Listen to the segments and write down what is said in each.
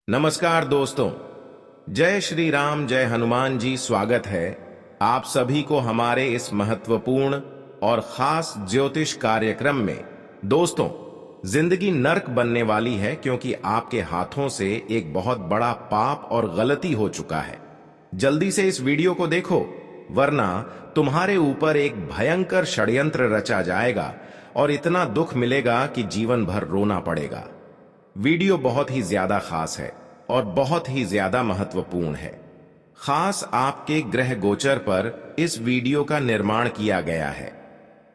नमस्कार दोस्तों। जय श्री राम, जय हनुमान जी। स्वागत है आप सभी को हमारे इस महत्वपूर्ण और खास ज्योतिष कार्यक्रम में। दोस्तों, जिंदगी नर्क बनने वाली है क्योंकि आपके हाथों से एक बहुत बड़ा पाप और गलती हो चुका है। जल्दी से इस वीडियो को देखो, वरना तुम्हारे ऊपर एक भयंकर षड्यंत्र रचा जाएगा और इतना दुख मिलेगा कि जीवन भर रोना पड़ेगा। वीडियो बहुत ही ज्यादा खास है और बहुत ही ज्यादा महत्वपूर्ण है। खास आपके ग्रह गोचर पर इस वीडियो का निर्माण किया गया है।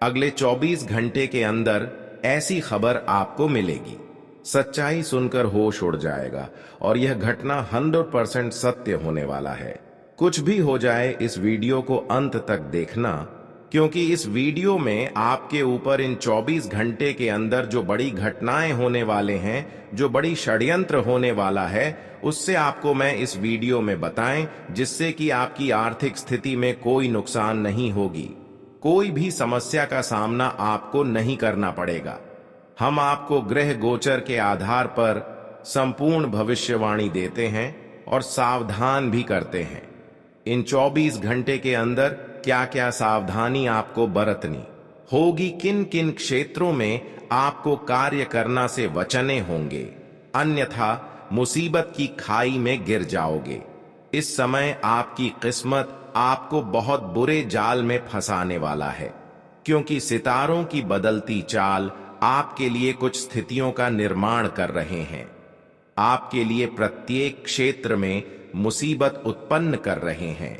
अगले 24 घंटे के अंदर ऐसी खबर आपको मिलेगी, सच्चाई सुनकर होश उड़ जाएगा और यह घटना 100% सत्य होने वाला है। कुछ भी हो जाए, इस वीडियो को अंत तक देखना, क्योंकि इस वीडियो में आपके ऊपर इन 24 घंटे के अंदर जो बड़ी घटनाएं होने वाले हैं, जो बड़ी षड्यंत्र होने वाला है, उससे आपको मैं इस वीडियो में बताएं, जिससे कि आपकी आर्थिक स्थिति में कोई नुकसान नहीं होगी, कोई भी समस्या का सामना आपको नहीं करना पड़ेगा। हम आपको ग्रह गोचर के आधार पर संपूर्ण भविष्यवाणी देते हैं और सावधान भी करते हैं। इन 24 घंटे के अंदर क्या क्या सावधानी आपको बरतनी होगी, किन किन क्षेत्रों में आपको कार्य करना से बचने होंगे, अन्यथा मुसीबत की खाई में गिर जाओगे। इस समय आपकी किस्मत आपको बहुत बुरे जाल में फंसाने वाला है, क्योंकि सितारों की बदलती चाल आपके लिए कुछ स्थितियों का निर्माण कर रहे हैं। आपके लिए प्रत्येक क्षेत्र में मुसीबत उत्पन्न कर रहे हैं,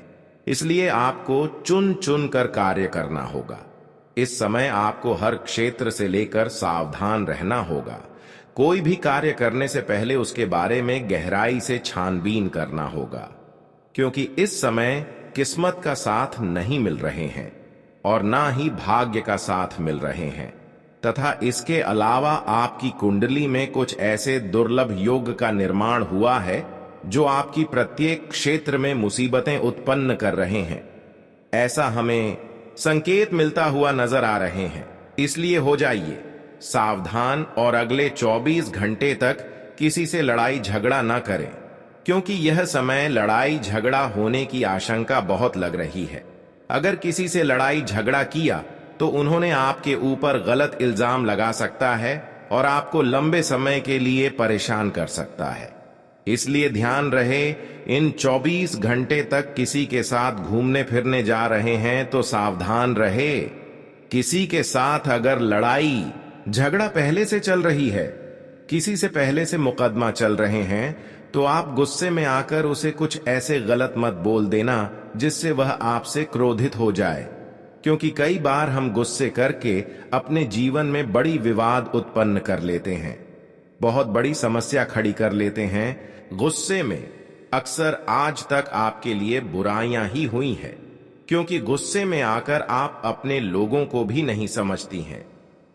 इसलिए आपको चुन चुन कर कार्य करना होगा। इस समय आपको हर क्षेत्र से लेकर सावधान रहना होगा। कोई भी कार्य करने से पहले उसके बारे में गहराई से छानबीन करना होगा, क्योंकि इस समय किस्मत का साथ नहीं मिल रहे हैं और ना ही भाग्य का साथ मिल रहे हैं, तथा इसके अलावा आपकी कुंडली में कुछ ऐसे दुर्लभ योग का निर्माण हुआ है जो आपकी प्रत्येक क्षेत्र में मुसीबतें उत्पन्न कर रहे हैं। ऐसा हमें संकेत मिलता हुआ नजर आ रहे हैं। इसलिए हो जाइए सावधान और अगले 24 घंटे तक किसी से लड़ाई झगड़ा ना करें, क्योंकि यह समय लड़ाई झगड़ा होने की आशंका बहुत लग रही है। अगर किसी से लड़ाई झगड़ा किया तो उन्होंने आपके ऊपर गलत इल्जाम लगा सकता है और आपको लंबे समय के लिए परेशान कर सकता है। इसलिए ध्यान रहे, इन 24 घंटे तक किसी के साथ घूमने फिरने जा रहे हैं तो सावधान रहे। किसी के साथ अगर लड़ाई झगड़ा पहले से चल रही है, किसी से पहले से मुकदमा चल रहे हैं, तो आप गुस्से में आकर उसे कुछ ऐसे गलत मत बोल देना जिससे वह आपसे क्रोधित हो जाए, क्योंकि कई बार हम गुस्से करके अपने जीवन में बड़ी विवाद उत्पन्न कर लेते हैं, बहुत बड़ी समस्या खड़ी कर लेते हैं। गुस्से में अक्सर आज तक आपके लिए बुराइयां ही हुई हैं, क्योंकि गुस्से में आकर आप अपने लोगों को भी नहीं समझती हैं।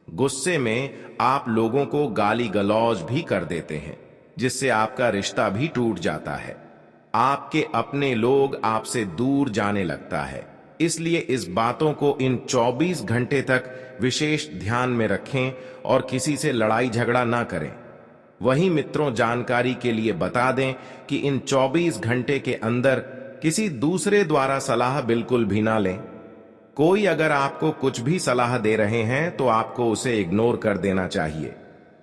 गुस्से में आप लोगों को गाली गलौज भी कर देते हैं, जिससे आपका रिश्ता भी टूट जाता है। आपके अपने लोग आपसे दूर जाने लगता है। इसलिए इस बातों को इन 24 घंटे तक विशेष ध्यान में रखें और किसी से लड़ाई झगड़ा ना करें। वहीं मित्रों, जानकारी के लिए बता दें कि इन 24 घंटे के अंदर किसी दूसरे द्वारा सलाह बिल्कुल भी ना लें। कोई अगर आपको कुछ भी सलाह दे रहे हैं तो आपको उसे इग्नोर कर देना चाहिए,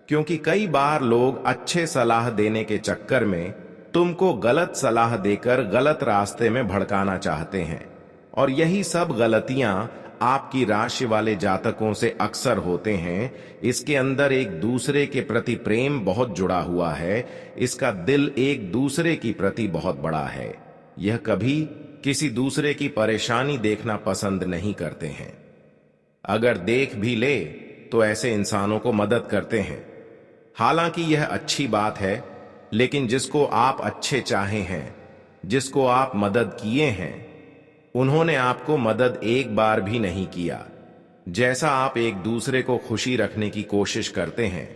क्योंकि कई बार लोग अच्छे सलाह देने के चक्कर में तुमको गलत सलाह देकर गलत रास्ते में भड़काना चाहते हैं, और यही सब गलतियां आपकी राशि वाले जातकों से अक्सर होते हैं। इसके अंदर एक दूसरे के प्रति प्रेम बहुत जुड़ा हुआ है, इसका दिल एक दूसरे की प्रति बहुत बड़ा है। यह कभी किसी दूसरे की परेशानी देखना पसंद नहीं करते हैं। अगर देख भी ले तो ऐसे इंसानों को मदद करते हैं। हालांकि यह अच्छी बात है, लेकिन जिसको आप अच्छे चाहे हैं, जिसको आप मदद किए हैं, उन्होंने आपको मदद एक बार भी नहीं किया। जैसा आप एक दूसरे को खुशी रखने की कोशिश करते हैं,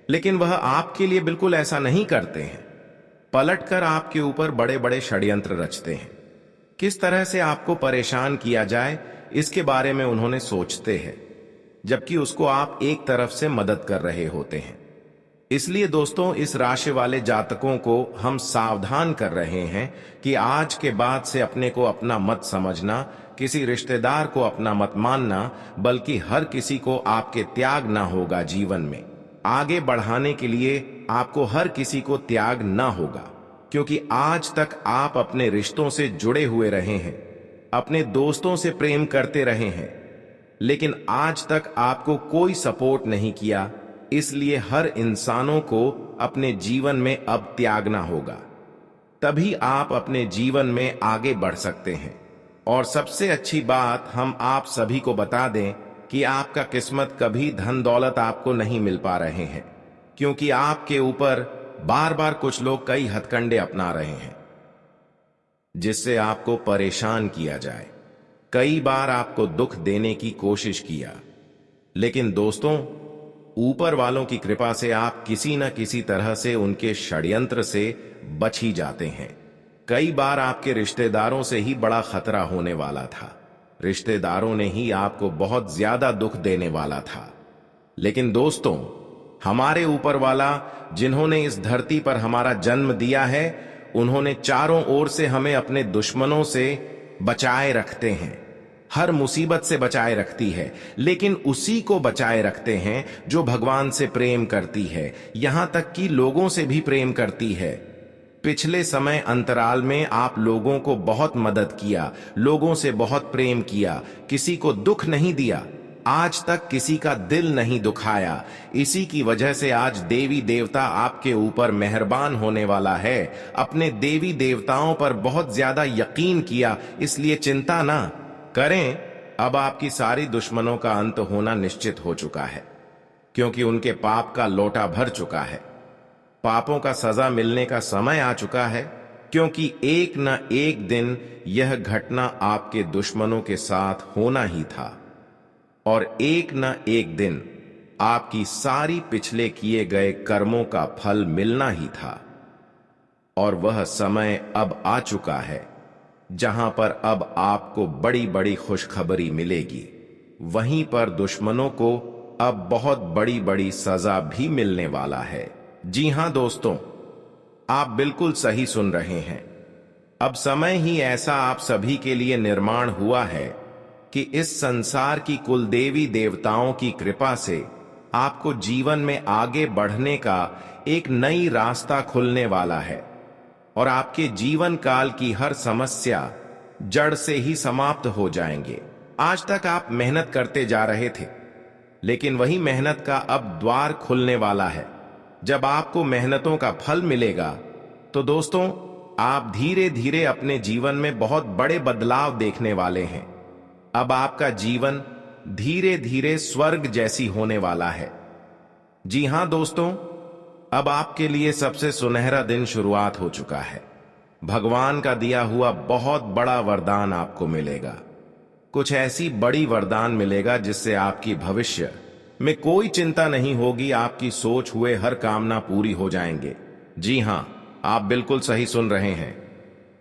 लेकिन वह आपके लिए बिल्कुल ऐसा नहीं करते हैं। पलटकर आपके ऊपर बड़े बड़े षड्यंत्र रचते हैं। किस तरह से आपको परेशान किया जाए, इसके बारे में उन्होंने सोचते हैं, जबकि उसको आप एक तरफ से मदद कर रहे होते हैं। इसलिए दोस्तों, इस राशि वाले जातकों को हम सावधान कर रहे हैं कि आज के बाद से अपने को अपना मत समझना, किसी रिश्तेदार को अपना मत मानना, बल्कि हर किसी को आपके त्यागना होगा। जीवन में आगे बढ़ाने के लिए आपको हर किसी को त्यागना होगा, क्योंकि आज तक आप अपने रिश्तों से जुड़े हुए रहे हैं, अपने दोस्तों से प्रेम करते रहे हैं, लेकिन आज तक आपको कोई सपोर्ट नहीं किया। इसलिए हर इंसानों को अपने जीवन में अब त्यागना होगा, तभी आप अपने जीवन में आगे बढ़ सकते हैं। और सबसे अच्छी बात हम आप सभी को बता दें कि आपका किस्मत कभी धन दौलत आपको नहीं मिल पा रहे हैं, क्योंकि आपके ऊपर बार बार कुछ लोग कई हथकंडे अपना रहे हैं जिससे आपको परेशान किया जाए। कई बार आपको दुख देने की कोशिश किया, लेकिन दोस्तों, ऊपर वालों की कृपा से आप किसी न किसी तरह से उनके षड्यंत्र से बच ही जाते हैं। कई बार आपके रिश्तेदारों से ही बड़ा खतरा होने वाला था, रिश्तेदारों ने ही आपको बहुत ज्यादा दुख देने वाला था, लेकिन दोस्तों, हमारे ऊपर वाला जिन्होंने इस धरती पर हमारा जन्म दिया है, उन्होंने चारों ओर से हमें अपने दुश्मनों से बचाए रखते हैं, हर मुसीबत से बचाए रखती है, लेकिन उसी को बचाए रखते हैं जो भगवान से प्रेम करती है, यहां तक कि लोगों से भी प्रेम करती है। पिछले समय अंतराल में आप लोगों को बहुत मदद किया, लोगों से बहुत प्रेम किया, किसी को दुख नहीं दिया, आज तक किसी का दिल नहीं दुखाया। इसी की वजह से आज देवी देवता आपके ऊपर मेहरबान होने वाला है। अपने देवी देवताओं पर बहुत ज्यादा यकीन किया, इसलिए चिंता ना करें। अब आपकी सारी दुश्मनों का अंत होना निश्चित हो चुका है, क्योंकि उनके पाप का लोटा भर चुका है। पापों का सजा मिलने का समय आ चुका है, क्योंकि एक न एक दिन यह घटना आपके दुश्मनों के साथ होना ही था, और एक न एक दिन आपकी सारी पिछले किए गए कर्मों का फल मिलना ही था। और वह समय अब आ चुका है जहां पर अब आपको बड़ी बड़ी खुशखबरी मिलेगी। वहीं पर दुश्मनों को अब बहुत बड़ी बड़ी सजा भी मिलने वाला है। जी हां दोस्तों, आप बिल्कुल सही सुन रहे हैं। अब समय ही ऐसा आप सभी के लिए निर्माण हुआ है कि इस संसार की कुल देवी देवताओं की कृपा से आपको जीवन में आगे बढ़ने का एक नई रास्ता खुलने वाला है, और आपके जीवन काल की हर समस्या जड़ से ही समाप्त हो जाएंगे। आज तक आप मेहनत करते जा रहे थे, लेकिन वही मेहनत का अब द्वार खुलने वाला है। जब आपको मेहनतों का फल मिलेगा तो दोस्तों, आप धीरे धीरे अपने जीवन में बहुत बड़े बदलाव देखने वाले हैं। अब आपका जीवन धीरे धीरे स्वर्ग जैसी होने वाला है। जी हां दोस्तों, अब आपके लिए सबसे सुनहरा दिन शुरुआत हो चुका है। भगवान का दिया हुआ बहुत बड़ा वरदान आपको मिलेगा। कुछ ऐसी बड़ी वरदान मिलेगा जिससे आपकी भविष्य में कोई चिंता नहीं होगी। आपकी सोच हुए हर कामना पूरी हो जाएंगे। जी हां, आप बिल्कुल सही सुन रहे हैं।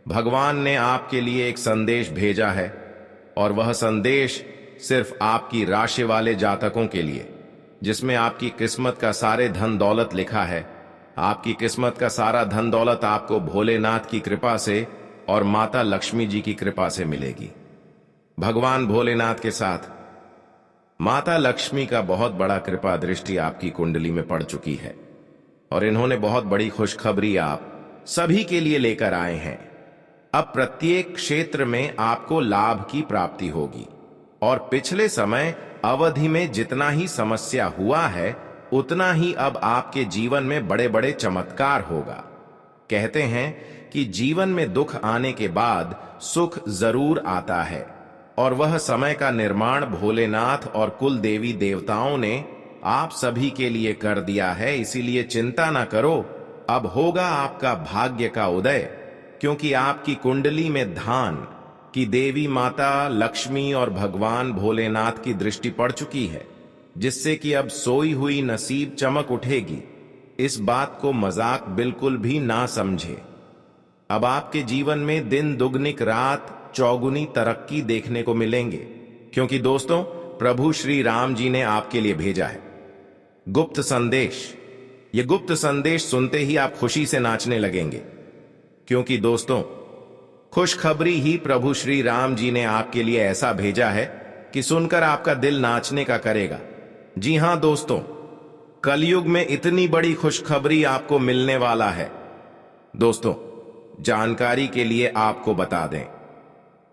भगवान ने आपके लिए एक संदेश भेजा है, और वह संदेश सिर्फ आपकी राशि वाले जातकों के लिए, जिसमें आपकी किस्मत का सारे धन दौलत लिखा है। आपकी किस्मत का सारा धन दौलत आपको भोलेनाथ की कृपा से और माता लक्ष्मी जी की कृपा से मिलेगी। भगवान भोलेनाथ के साथ माता लक्ष्मी का बहुत बड़ा कृपा दृष्टि आपकी कुंडली में पड़ चुकी है, और इन्होंने बहुत बड़ी खुशखबरी आप सभी के लिए लेकर आए हैं। अब प्रत्येक क्षेत्र में आपको लाभ की प्राप्ति होगी, और पिछले समय अवधि में जितना ही समस्या हुआ है, उतना ही अब आपके जीवन में बड़े बड़े चमत्कार होगा। कहते हैं कि जीवन में दुख आने के बाद सुख जरूर आता है, और वह समय का निर्माण भोलेनाथ और कुल देवी देवताओं ने आप सभी के लिए कर दिया है। इसीलिए चिंता ना करो, अब होगा आपका भाग्य का उदय, क्योंकि आपकी कुंडली में धान की देवी माता लक्ष्मी और भगवान भोलेनाथ की दृष्टि पड़ चुकी है, जिससे कि अब सोई हुई नसीब चमक उठेगी। इस बात को मजाक बिल्कुल भी ना समझे। अब आपके जीवन में दिन दुगनिक रात चौगुनी तरक्की देखने को मिलेंगे, क्योंकि दोस्तों, प्रभु श्री राम जी ने आपके लिए भेजा है गुप्त संदेश। ये गुप्त संदेश सुनते ही आप खुशी से नाचने लगेंगे, क्योंकि दोस्तों, खुशखबरी ही प्रभु श्री राम जी ने आपके लिए ऐसा भेजा है कि सुनकर आपका दिल नाचने का करेगा। जी हां दोस्तों, कलयुग में इतनी बड़ी खुशखबरी आपको मिलने वाला है। दोस्तों, जानकारी के लिए आपको बता दें,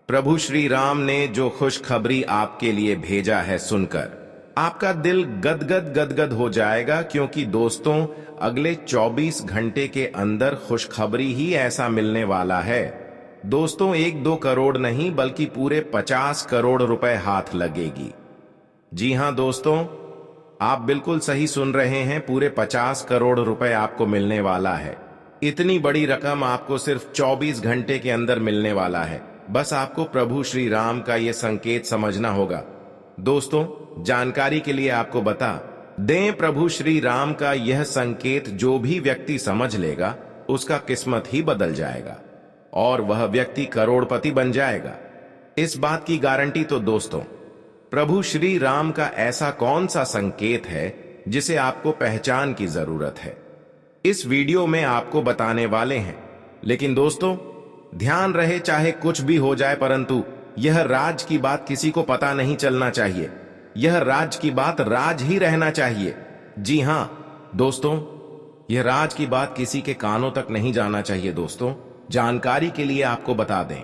प्रभु श्री राम ने जो खुशखबरी आपके लिए भेजा है, सुनकर आपका दिल गदगद गदगद हो जाएगा, क्योंकि दोस्तों, अगले 24 घंटे के अंदर खुशखबरी ही ऐसा मिलने वाला है। दोस्तों, 1-2 करोड़ नहीं बल्कि पूरे 50 करोड़ रुपए हाथ लगेगी। जी हां दोस्तों, आप बिल्कुल सही सुन रहे हैं, पूरे 50 करोड़ रुपए आपको मिलने वाला है। इतनी बड़ी रकम आपको सिर्फ 24 घंटे के अंदर मिलने वाला है। बस आपको प्रभु श्री राम का यह संकेत समझना होगा। दोस्तों, जानकारी के लिए आपको बता दें, प्रभु श्री राम का यह संकेत जो भी व्यक्ति समझ लेगा, उसका किस्मत ही बदल जाएगा और वह व्यक्ति करोड़पति बन जाएगा। इस बात की गारंटी तो दोस्तों, प्रभु श्री राम का ऐसा कौन सा संकेत है जिसे आपको पहचान की जरूरत है, इस वीडियो में आपको बताने वाले हैं। लेकिन दोस्तों, ध्यान रहे, चाहे कुछ भी हो जाए, परंतु यह राज की बात किसी को पता नहीं चलना चाहिए। यह राज की बात राज ही रहना चाहिए। जी हां दोस्तों, यह राज की बात किसी के कानों तक नहीं जाना चाहिए। दोस्तों, जानकारी के लिए आपको बता दें,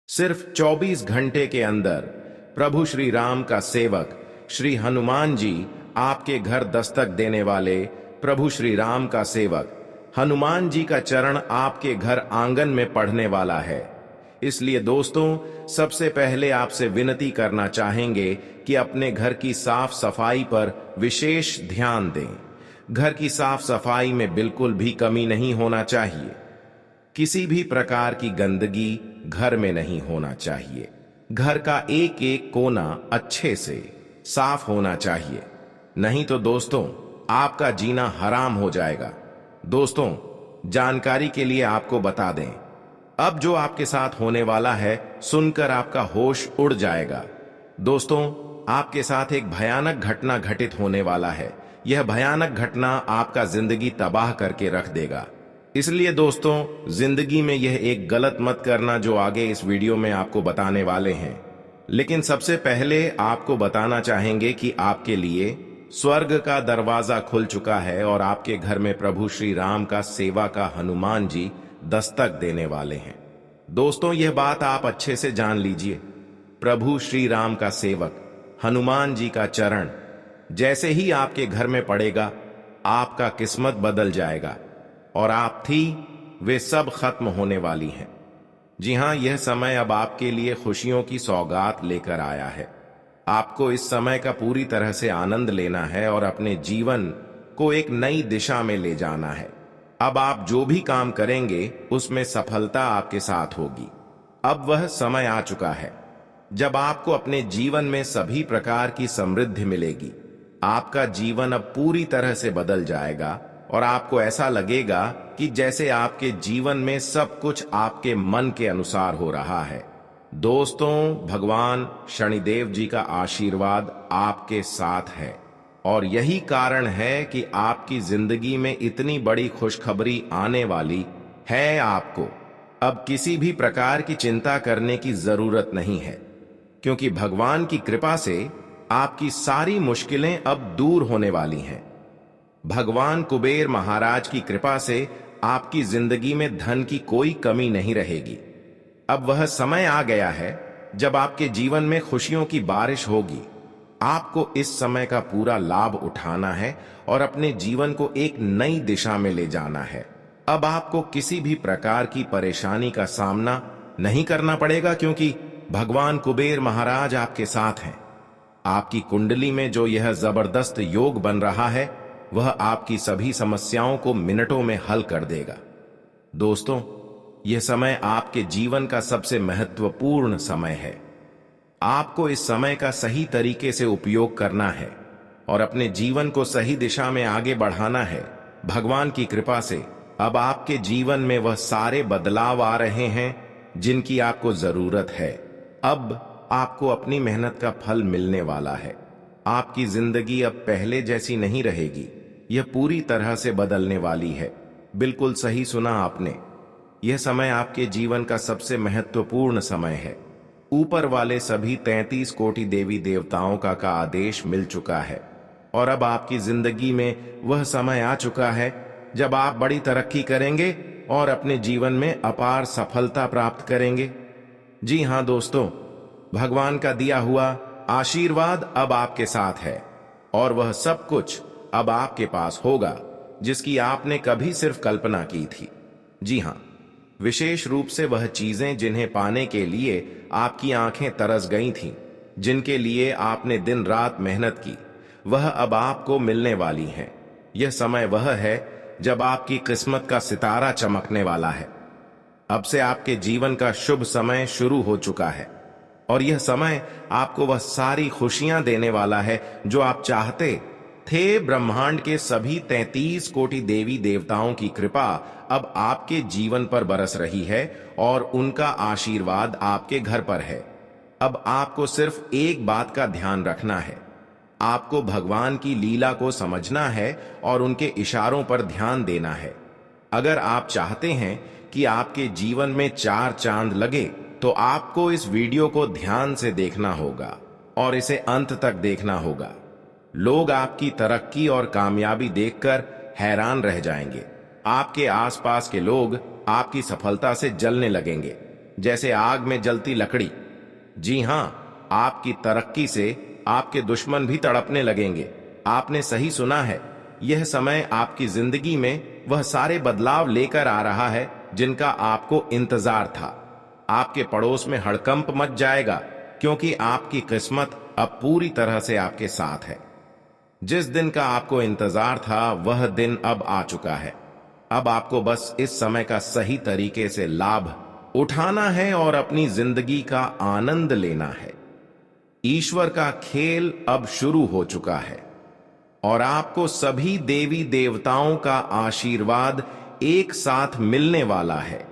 सिर्फ 24 घंटे के अंदर प्रभु श्री राम का सेवक श्री हनुमान जी आपके घर दस्तक देने वाले प्रभु श्री राम का सेवक हनुमान जी का चरण आपके घर आंगन में पढ़ने वाला है। इसलिए दोस्तों, सबसे पहले आपसे विनती करना चाहेंगे कि अपने घर की साफ सफाई पर विशेष ध्यान दें। घर की साफ सफाई में बिल्कुल भी कमी नहीं होना चाहिए। किसी भी प्रकार की गंदगी घर में नहीं होना चाहिए। घर का एक एक कोना अच्छे से साफ होना चाहिए, नहीं तो दोस्तों, आपका जीना हराम हो जाएगा। दोस्तों, जानकारी के लिए आपको बता दें, अब जो आपके साथ होने वाला है, सुनकर आपका होश उड़ जाएगा। दोस्तों, आपके साथ एक भयानक घटना घटित होने वाला है। यह भयानक घटना आपका जिंदगी तबाह करके रख देगा। इसलिए दोस्तों, जिंदगी में यह एक गलत मत करना जो आगे इस वीडियो में आपको बताने वाले हैं। लेकिन सबसे पहले आपको बताना चाहेंगे कि आपके लिए स्वर्ग का दरवाजा खुल चुका है और आपके घर में प्रभु श्री राम का सेवा का हनुमान जी दस्तक देने वाले हैं। दोस्तों, यह बात आप अच्छे से जान लीजिए, प्रभु श्री राम का सेवक हनुमान जी का चरण जैसे ही आपके घर में पड़ेगा, आपका किस्मत बदल जाएगा और आप थी वे सब खत्म होने वाली हैं। जी हां, यह समय अब आपके लिए खुशियों की सौगात लेकर आया है। आपको इस समय का पूरी तरह से आनंद लेना है और अपने जीवन को एक नई दिशा में ले जाना है। अब आप जो भी काम करेंगे, उसमें सफलता आपके साथ होगी। अब वह समय आ चुका है जब आपको अपने जीवन में सभी प्रकार की समृद्धि मिलेगी। आपका जीवन अब पूरी तरह से बदल जाएगा और आपको ऐसा लगेगा कि जैसे आपके जीवन में सब कुछ आपके मन के अनुसार हो रहा है। दोस्तों, भगवान शनिदेव जी का आशीर्वाद आपके साथ है और यही कारण है कि आपकी जिंदगी में इतनी बड़ी खुशखबरी आने वाली है। आपको अब किसी भी प्रकार की चिंता करने की जरूरत नहीं है, क्योंकि भगवान की कृपा से आपकी सारी मुश्किलें अब दूर होने वाली हैं। भगवान कुबेर महाराज की कृपा से आपकी जिंदगी में धन की कोई कमी नहीं रहेगी। अब वह समय आ गया है जब आपके जीवन में खुशियों की बारिश होगी। आपको इस समय का पूरा लाभ उठाना है और अपने जीवन को एक नई दिशा में ले जाना है। अब आपको किसी भी प्रकार की परेशानी का सामना नहीं करना पड़ेगा, क्योंकि भगवान कुबेर महाराज आपके साथ हैं। आपकी कुंडली में जो यह जबरदस्त योग बन रहा है, वह आपकी सभी समस्याओं को मिनटों में हल कर देगा। दोस्तों, यह समय आपके जीवन का सबसे महत्वपूर्ण समय है। आपको इस समय का सही तरीके से उपयोग करना है और अपने जीवन को सही दिशा में आगे बढ़ाना है। भगवान की कृपा से अब आपके जीवन में वह सारे बदलाव आ रहे हैं जिनकी आपको जरूरत है। अब आपको अपनी मेहनत का फल मिलने वाला है। आपकी जिंदगी अब पहले जैसी नहीं रहेगी। यह पूरी तरह से बदलने वाली है। बिल्कुल सही सुना आपने। यह समय आपके जीवन का सबसे महत्वपूर्ण समय है। ऊपर वाले सभी 33 कोटि देवी देवताओं का आदेश मिल चुका है और अब आपकी जिंदगी में वह समय आ चुका है जब आप बड़ी तरक्की करेंगे और अपने जीवन में अपार सफलता प्राप्त करेंगे। जी हां दोस्तों, भगवान का दिया हुआ आशीर्वाद अब आपके साथ है और वह सब कुछ अब आपके पास होगा जिसकी आपने कभी सिर्फ कल्पना की थी। जी हां, विशेष रूप से वह चीजें जिन्हें पाने के लिए आपकी आंखें तरस गई थीं, जिनके लिए आपने दिन रात मेहनत की, वह अब आपको मिलने वाली हैं। यह समय वह है जब आपकी किस्मत का सितारा चमकने वाला है। अब से आपके जीवन का शुभ समय शुरू हो चुका है और यह समय आपको वह सारी खुशियां देने वाला है जो आप चाहते थे। ब्रह्मांड के सभी 33 कोटि देवी देवताओं की कृपा अब आपके जीवन पर बरस रही है और उनका आशीर्वाद आपके घर पर है। अब आपको सिर्फ एक बात का ध्यान रखना है। आपको भगवान की लीला को समझना है और उनके इशारों पर ध्यान देना है। अगर आप चाहते हैं कि आपके जीवन में 4 चांद लगे तो आपको इस वीडियो को ध्यान से देखना होगा और इसे अंत तक देखना होगा। लोग आपकी तरक्की और कामयाबी देखकर हैरान रह जाएंगे। आपके आसपास के लोग आपकी सफलता से जलने लगेंगे जैसे आग में जलती लकड़ी। जी हां, आपकी तरक्की से आपके दुश्मन भी तड़पने लगेंगे। आपने सही सुना है, यह समय आपकी जिंदगी में वह सारे बदलाव लेकर आ रहा है जिनका आपको इंतजार था। आपके पड़ोस में हड़कंप मच जाएगा क्योंकि आपकी किस्मत अब पूरी तरह से आपके साथ है। जिस दिन का आपको इंतजार था वह दिन अब आ चुका है। अब आपको बस इस समय का सही तरीके से लाभ उठाना है और अपनी जिंदगी का आनंद लेना है। ईश्वर का खेल अब शुरू हो चुका है और आपको सभी देवी देवताओं का आशीर्वाद एक साथ मिलने वाला है।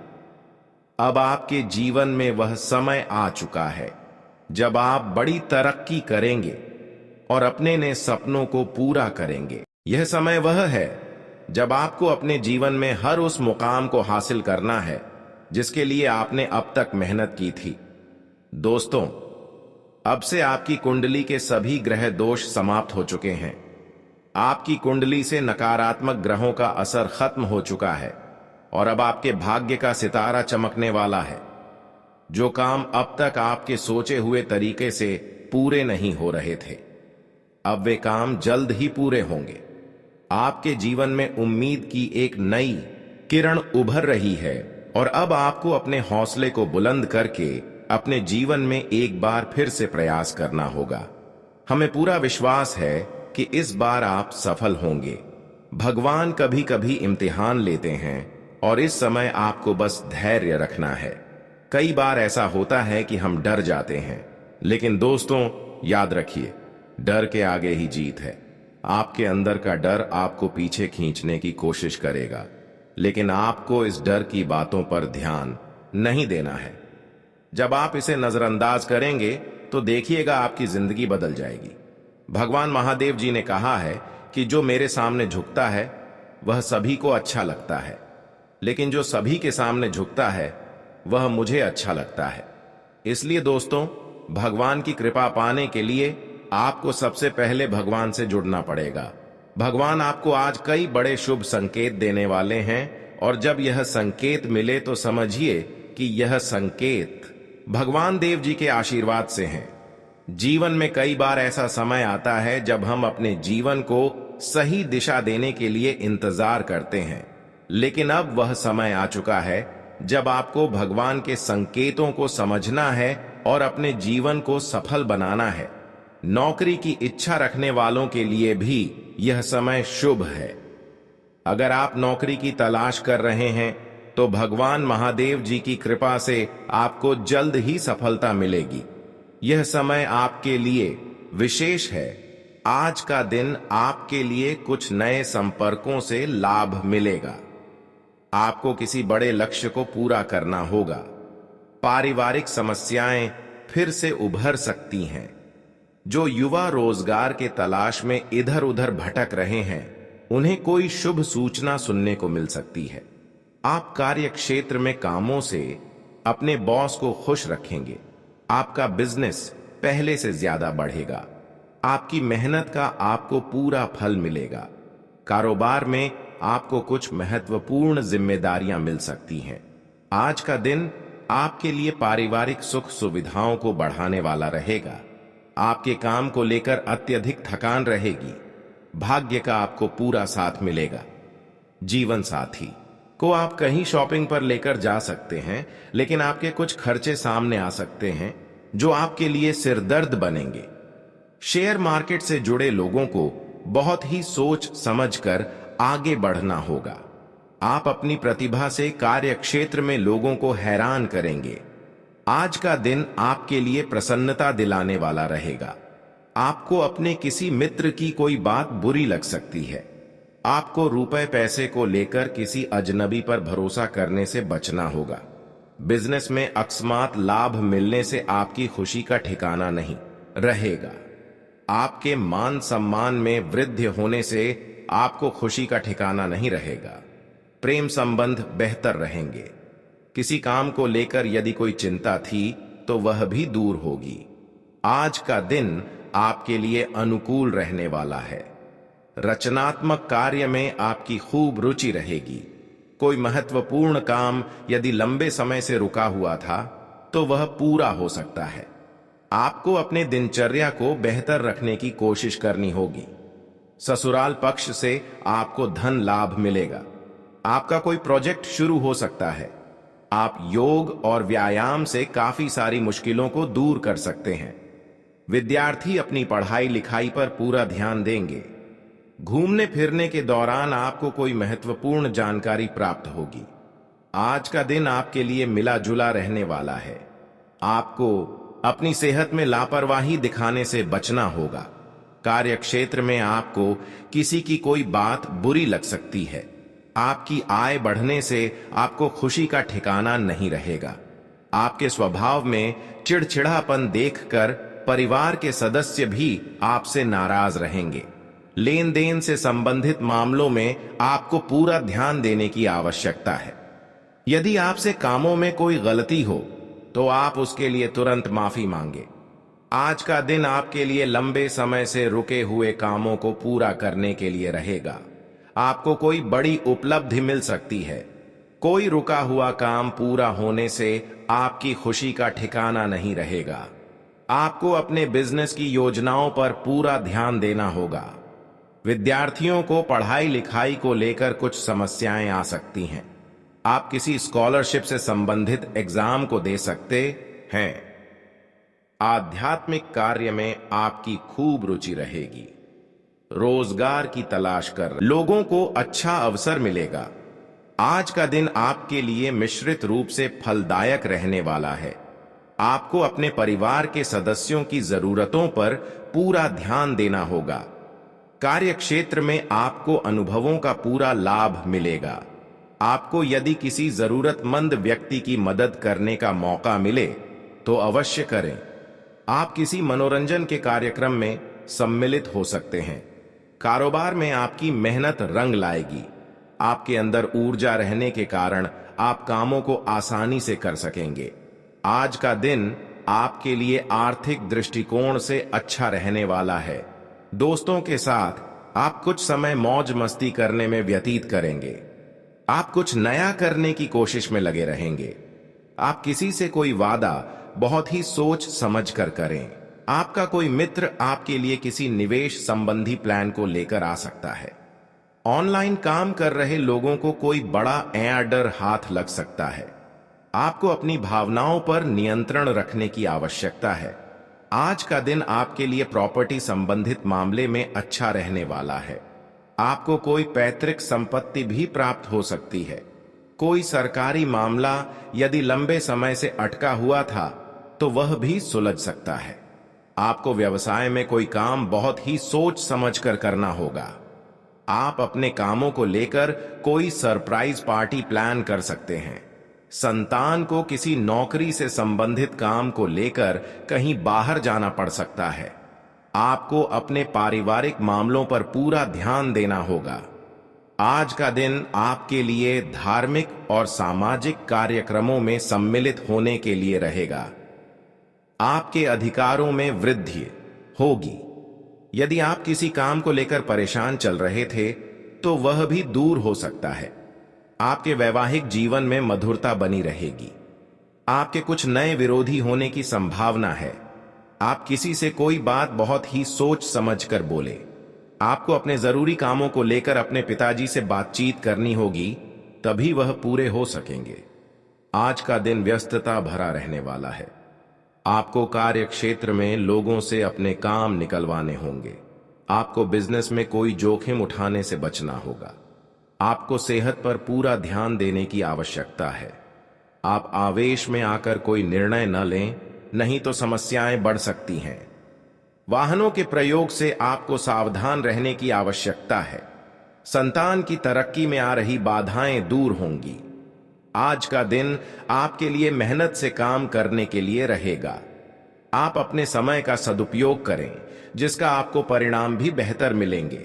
अब आपके जीवन में वह समय आ चुका है जब आप बड़ी तरक्की करेंगे और अपने नए सपनों को पूरा करेंगे। यह समय वह है जब आपको अपने जीवन में हर उस मुकाम को हासिल करना है जिसके लिए आपने अब तक मेहनत की थी। दोस्तों, अब से आपकी कुंडली के सभी ग्रह दोष समाप्त हो चुके हैं। आपकी कुंडली से नकारात्मक ग्रहों का असर खत्म हो चुका है और अब आपके भाग्य का सितारा चमकने वाला है। जो काम अब तक आपके सोचे हुए तरीके से पूरे नहीं हो रहे थे, अब वे काम जल्द ही पूरे होंगे। आपके जीवन में उम्मीद की एक नई किरण उभर रही है और अब आपको अपने हौसले को बुलंद करके अपने जीवन में एक बार फिर से प्रयास करना होगा। हमें पूरा विश्वास है कि इस बार आप सफल होंगे। भगवान कभी कभी इम्तिहान लेते हैं और इस समय आपको बस धैर्य रखना है। कई बार ऐसा होता है कि हम डर जाते हैं, लेकिन दोस्तों याद रखिए, डर के आगे ही जीत है। आपके अंदर का डर आपको पीछे खींचने की कोशिश करेगा, लेकिन आपको इस डर की बातों पर ध्यान नहीं देना है। जब आप इसे नजरअंदाज करेंगे तो देखिएगा आपकी जिंदगी बदल जाएगी। भगवान महादेव जी ने कहा है कि जो मेरे सामने झुकता है वह सभी को अच्छा लगता है, लेकिन जो सभी के सामने झुकता है वह मुझे अच्छा लगता है। इसलिए दोस्तों, भगवान की कृपा पाने के लिए आपको सबसे पहले भगवान से जुड़ना पड़ेगा। भगवान आपको आज कई बड़े शुभ संकेत देने वाले हैं और जब यह संकेत मिले तो समझिए कि यह संकेत भगवान देव जी के आशीर्वाद से हैं। जीवन में कई बार ऐसा समय आता है जब हम अपने जीवन को सही दिशा देने के लिए इंतजार करते हैं, लेकिन अब वह समय आ चुका है जब आपको भगवान के संकेतों को समझना है और अपने जीवन को सफल बनाना है। नौकरी की इच्छा रखने वालों के लिए भी यह समय शुभ है। अगर आप नौकरी की तलाश कर रहे हैं तो भगवान महादेव जी की कृपा से आपको जल्द ही सफलता मिलेगी। यह समय आपके लिए विशेष है। आज का दिन आपके लिए कुछ नए संपर्कों से लाभ मिलेगा। आपको किसी बड़े लक्ष्य को पूरा करना होगा। पारिवारिक समस्याएं फिर से उभर सकती हैं। जो युवा रोजगार के तलाश में इधर उधर भटक रहे हैं, उन्हें कोई शुभ सूचना सुनने को मिल सकती है। आप कार्य क्षेत्र में कामों से अपने बॉस को खुश रखेंगे। आपका बिजनेस पहले से ज्यादा बढ़ेगा। आपकी मेहनत का आपको पूरा फल मिलेगा। कारोबार में आपको कुछ महत्वपूर्ण जिम्मेदारियां मिल सकती हैं। आज का दिन आपके लिए पारिवारिक सुख सुविधाओं को बढ़ाने वाला रहेगा। आपके काम को लेकर अत्यधिक थकान रहेगी। भाग्य का आपको पूरा साथ मिलेगा। जीवन साथी को आप कहीं शॉपिंग पर लेकर जा सकते हैं, लेकिन आपके कुछ खर्चे सामने आ सकते हैं जो आपके लिए सिरदर्द बनेंगे। शेयर मार्केट से जुड़े लोगों को बहुत ही सोच समझकर आगे बढ़ना होगा। आप अपनी प्रतिभा से कार्य क्षेत्र में लोगों को हैरान करेंगे। आज का दिन आपके लिए प्रसन्नता दिलाने वाला रहेगा। आपको अपने किसी मित्र की कोई बात बुरी लग सकती है। आपको रुपए पैसे को लेकर किसी अजनबी पर भरोसा करने से बचना होगा। बिजनेस में अकस्मात लाभ मिलने से आपकी खुशी का ठिकाना नहीं रहेगा। आपके मान सम्मान में वृद्धि होने से आपको खुशी का ठिकाना नहीं रहेगा। प्रेम संबंध बेहतर रहेंगे। किसी काम को लेकर यदि कोई चिंता थी तो वह भी दूर होगी। आज का दिन आपके लिए अनुकूल रहने वाला है। रचनात्मक कार्य में आपकी खूब रुचि रहेगी। कोई महत्वपूर्ण काम यदि लंबे समय से रुका हुआ था तो वह पूरा हो सकता है। आपको अपने दिनचर्या को बेहतर रखने की कोशिश करनी होगी। ससुराल पक्ष से आपको धन लाभ मिलेगा। आपका कोई प्रोजेक्ट शुरू हो सकता है। आप योग और व्यायाम से काफी सारी मुश्किलों को दूर कर सकते हैं। विद्यार्थी अपनी पढ़ाई लिखाई पर पूरा ध्यान देंगे। घूमने फिरने के दौरान आपको कोई महत्वपूर्ण जानकारी प्राप्त होगी। आज का दिन आपके लिए मिला जुला रहने वाला है। आपको अपनी सेहत में लापरवाही दिखाने से बचना होगा। कार्य क्षेत्र में आपको किसी की कोई बात बुरी लग सकती है। आपकी आय बढ़ने से आपको खुशी का ठिकाना नहीं रहेगा। आपके स्वभाव में चिड़चिड़ापन देखकर परिवार के सदस्य भी आपसे नाराज रहेंगे। लेन देन से संबंधित मामलों में आपको पूरा ध्यान देने की आवश्यकता है। यदि आपसे कामों में कोई गलती हो तो आप उसके लिए तुरंत माफी मांगे। आज का दिन आपके लिए लंबे समय से रुके हुए कामों को पूरा करने के लिए रहेगा। आपको कोई बड़ी उपलब्धि मिल सकती है। कोई रुका हुआ काम पूरा होने से आपकी खुशी का ठिकाना नहीं रहेगा। आपको अपने बिजनेस की योजनाओं पर पूरा ध्यान देना होगा। विद्यार्थियों को पढ़ाई लिखाई को लेकर कुछ समस्याएं आ सकती हैं। आप किसी स्कॉलरशिप से संबंधित एग्जाम को दे सकते हैं। आध्यात्मिक कार्य में आपकी खूब रुचि रहेगी। रोजगार की तलाश कर लोगों को अच्छा अवसर मिलेगा। आज का दिन आपके लिए मिश्रित रूप से फलदायक रहने वाला है। आपको अपने परिवार के सदस्यों की जरूरतों पर पूरा ध्यान देना होगा। कार्य क्षेत्र में आपको अनुभवों का पूरा लाभ मिलेगा। आपको यदि किसी जरूरतमंद व्यक्ति की मदद करने का मौका मिले तो अवश्य करें। आप किसी मनोरंजन के कार्यक्रम में सम्मिलित हो सकते हैं। कारोबार में आपकी मेहनत रंग लाएगी। आपके अंदर ऊर्जा रहने के कारण आप कामों को आसानी से कर सकेंगे। आज का दिन आपके लिए आर्थिक दृष्टिकोण से अच्छा रहने वाला है। दोस्तों के साथ आप कुछ समय मौज मस्ती करने में व्यतीत करेंगे। आप कुछ नया करने की कोशिश में लगे रहेंगे। आप किसी से कोई वादा बहुत ही सोच समझ कर करें। आपका कोई मित्र आपके लिए किसी निवेश संबंधी प्लान को लेकर आ सकता है। ऑनलाइन काम कर रहे लोगों को कोई बड़ा ऑर्डर हाथ लग सकता है। आपको अपनी भावनाओं पर नियंत्रण रखने की आवश्यकता है। आज का दिन आपके लिए प्रॉपर्टी संबंधित मामले में अच्छा रहने वाला है। आपको कोई पैतृक संपत्ति भी प्राप्त हो सकती है। कोई सरकारी मामला यदि लंबे समय से अटका हुआ था तो वह भी सुलझ सकता है। आपको व्यवसाय में कोई काम बहुत ही सोच समझकर करना होगा। आप अपने कामों को लेकर कोई सरप्राइज पार्टी प्लान कर सकते हैं। संतान को किसी नौकरी से संबंधित काम को लेकर कहीं बाहर जाना पड़ सकता है। आपको अपने पारिवारिक मामलों पर पूरा ध्यान देना होगा। आज का दिन आपके लिए धार्मिक और सामाजिक कार्यक्रमों में सम्मिलित होने के लिए रहेगा। आपके अधिकारों में वृद्धि होगी। यदि आप किसी काम को लेकर परेशान चल रहे थे तो वह भी दूर हो सकता है। आपके वैवाहिक जीवन में मधुरता बनी रहेगी। आपके कुछ नए विरोधी होने की संभावना है। आप किसी से कोई बात बहुत ही सोच समझ कर बोले। आपको अपने जरूरी कामों को लेकर अपने पिताजी से बातचीत करनी होगी, तभी वह पूरे हो सकेंगे। आज का दिन व्यस्तता भरा रहने वाला है। आपको कार्य क्षेत्र में लोगों से अपने काम निकलवाने होंगे। आपको बिजनेस में कोई जोखिम उठाने से बचना होगा। आपको सेहत पर पूरा ध्यान देने की आवश्यकता है। आप आवेश में आकर कोई निर्णय न लें, नहीं तो समस्याएं बढ़ सकती हैं। वाहनों के प्रयोग से आपको सावधान रहने की आवश्यकता है। संतान की तरक्की में आ रही बाधाएं दूर होंगी। आज का दिन आपके लिए मेहनत से काम करने के लिए रहेगा। आप अपने समय का सदुपयोग करें, जिसका आपको परिणाम भी बेहतर मिलेंगे।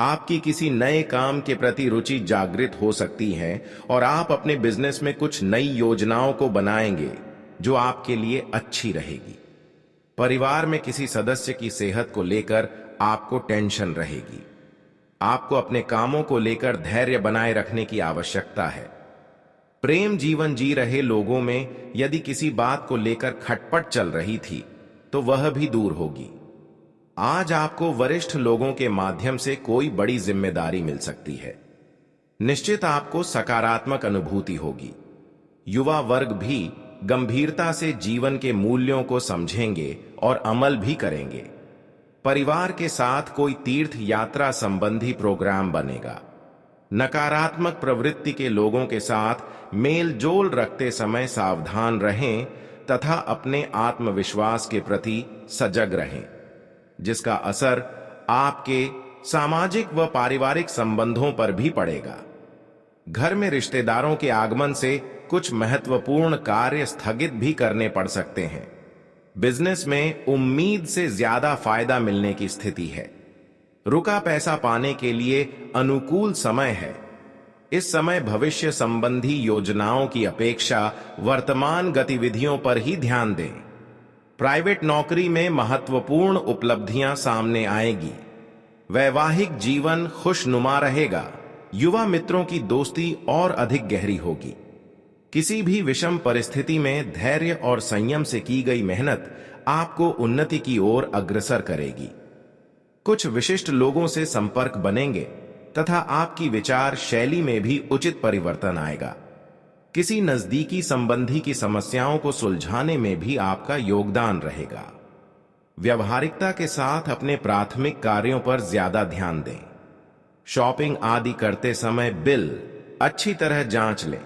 आपकी किसी नए काम के प्रति रुचि जागृत हो सकती है और आप अपने बिजनेस में कुछ नई योजनाओं को बनाएंगे जो आपके लिए अच्छी रहेगी। परिवार में किसी सदस्य की सेहत को लेकर आपको टेंशन रहेगी। आपको अपने कामों को लेकर धैर्य बनाए रखने की आवश्यकता है। प्रेम जीवन जी रहे लोगों में यदि किसी बात को लेकर खटपट चल रही थी तो वह भी दूर होगी। आज आपको वरिष्ठ लोगों के माध्यम से कोई बड़ी जिम्मेदारी मिल सकती है। निश्चित आपको सकारात्मक अनुभूति होगी। युवा वर्ग भी गंभीरता से जीवन के मूल्यों को समझेंगे और अमल भी करेंगे। परिवार के साथ कोई तीर्थ यात्रा संबंधी प्रोग्राम बनेगा। नकारात्मक प्रवृत्ति के लोगों के साथ मेल जोल रखते समय सावधान रहें तथा अपने आत्मविश्वास के प्रति सजग रहें, जिसका असर आपके सामाजिक व पारिवारिक संबंधों पर भी पड़ेगा। घर में रिश्तेदारों के आगमन से कुछ महत्वपूर्ण कार्य स्थगित भी करने पड़ सकते हैं। बिजनेस में उम्मीद से ज्यादा फायदा मिलने की स्थिति है। रुका पैसा पाने के लिए अनुकूल समय है। इस समय भविष्य संबंधी योजनाओं की अपेक्षा वर्तमान गतिविधियों पर ही ध्यान दें। प्राइवेट नौकरी में महत्वपूर्ण उपलब्धियां सामने आएगी। वैवाहिक जीवन खुशनुमा रहेगा। युवा मित्रों की दोस्ती और अधिक गहरी होगी। किसी भी विषम परिस्थिति में धैर्य और संयम से की गई मेहनत आपको उन्नति की ओर अग्रसर करेगी। कुछ विशिष्ट लोगों से संपर्क बनेंगे तथा आपकी विचार शैली में भी उचित परिवर्तन आएगा। किसी नजदीकी संबंधी की समस्याओं को सुलझाने में भी आपका योगदान रहेगा। व्यवहारिकता के साथ अपने प्राथमिक कार्यों पर ज्यादा ध्यान दें। शॉपिंग आदि करते समय बिल अच्छी तरह जांच लें।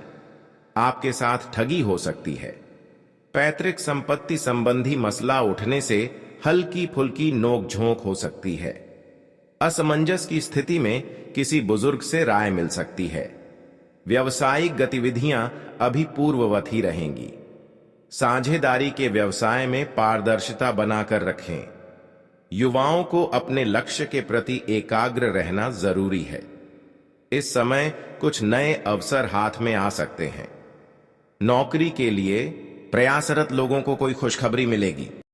आपके साथ ठगी हो सकती है। पैतृक संपत्ति संबंधी मसला उठने से हल्की फुल्की नोकझोंक हो सकती है। असमंजस की स्थिति में किसी बुजुर्ग से राय मिल सकती है। व्यवसायिक गतिविधियां अभी पूर्ववत ही रहेंगी। साझेदारी के व्यवसाय में पारदर्शिता बनाकर रखें। युवाओं को अपने लक्ष्य के प्रति एकाग्र रहना जरूरी है। इस समय कुछ नए अवसर हाथ में आ सकते हैं। नौकरी के लिए प्रयासरत लोगों को कोई खुशखबरी मिलेगी।